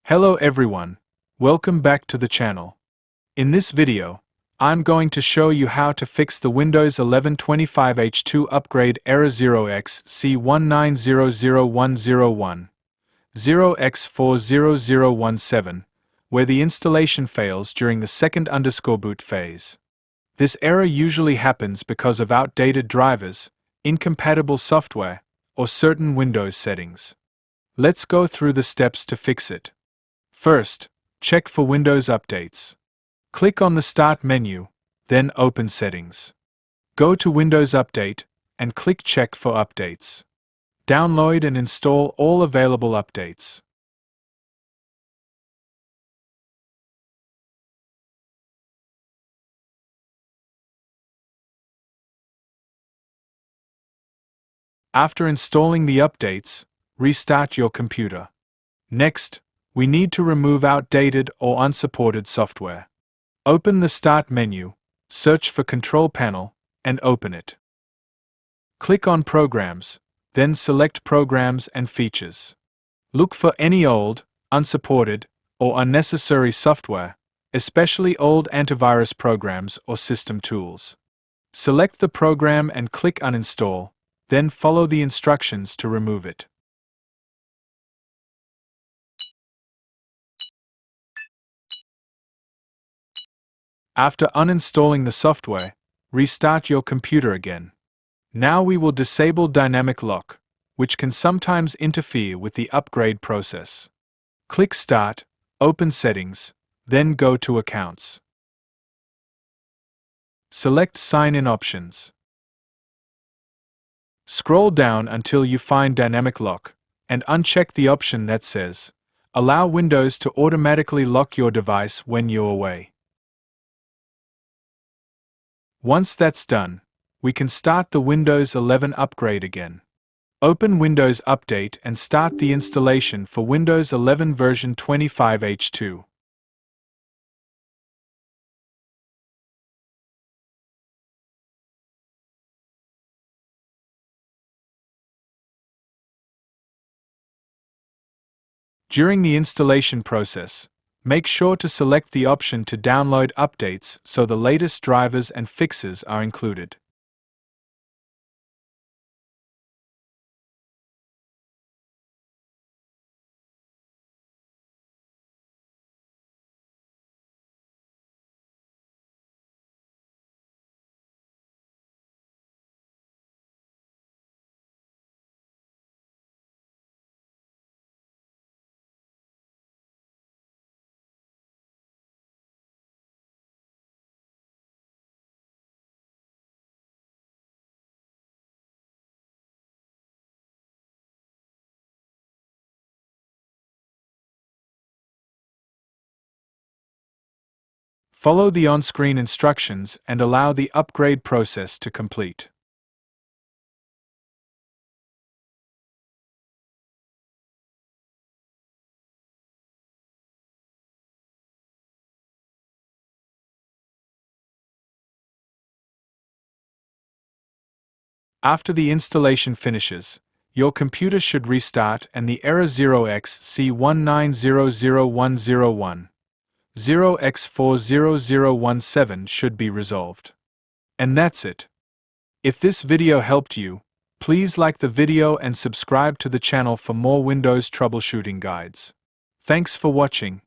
Hello everyone, welcome back to the channel. In this video, I'm going to show you how to fix the Windows 11 25H2 upgrade error 0xC1900101, 0x40017, where the installation fails during the second boot phase. This error usually happens because of outdated drivers, incompatible software, or certain Windows settings. Let's go through the steps to fix it. First, check for Windows updates. Click on the Start menu, then open Settings. Go to Windows Update, and click Check for updates. Download and install all available updates. After installing the updates, restart your computer. Next, we need to remove outdated or unsupported software. Open the Start menu, search for Control Panel, and open it. Click on Programs, then select Programs and Features. Look for any old, unsupported, or unnecessary software, especially old antivirus programs or system tools. Select the program and click Uninstall, then follow the instructions to remove it. After uninstalling the software, restart your computer again. Now we will disable dynamic lock, which can sometimes interfere with the upgrade process. Click Start, open Settings, then go to Accounts. Select Sign-in options. Scroll down until you find Dynamic Lock, and uncheck the option that says, Allow Windows to automatically lock your device when you're away. Once that's done, we can start the Windows 11 upgrade again. Open Windows Update and start the installation for Windows 11 version 25H2. During the installation process, make sure to select the option to download updates so the latest drivers and fixes are included. Follow the on-screen instructions and allow the upgrade process to complete. After the installation finishes, your computer should restart and the error 0xC1900101, 0x40017 should be resolved. And that's it. If this video helped you, please like the video and subscribe to the channel for more Windows troubleshooting guides. Thanks for watching.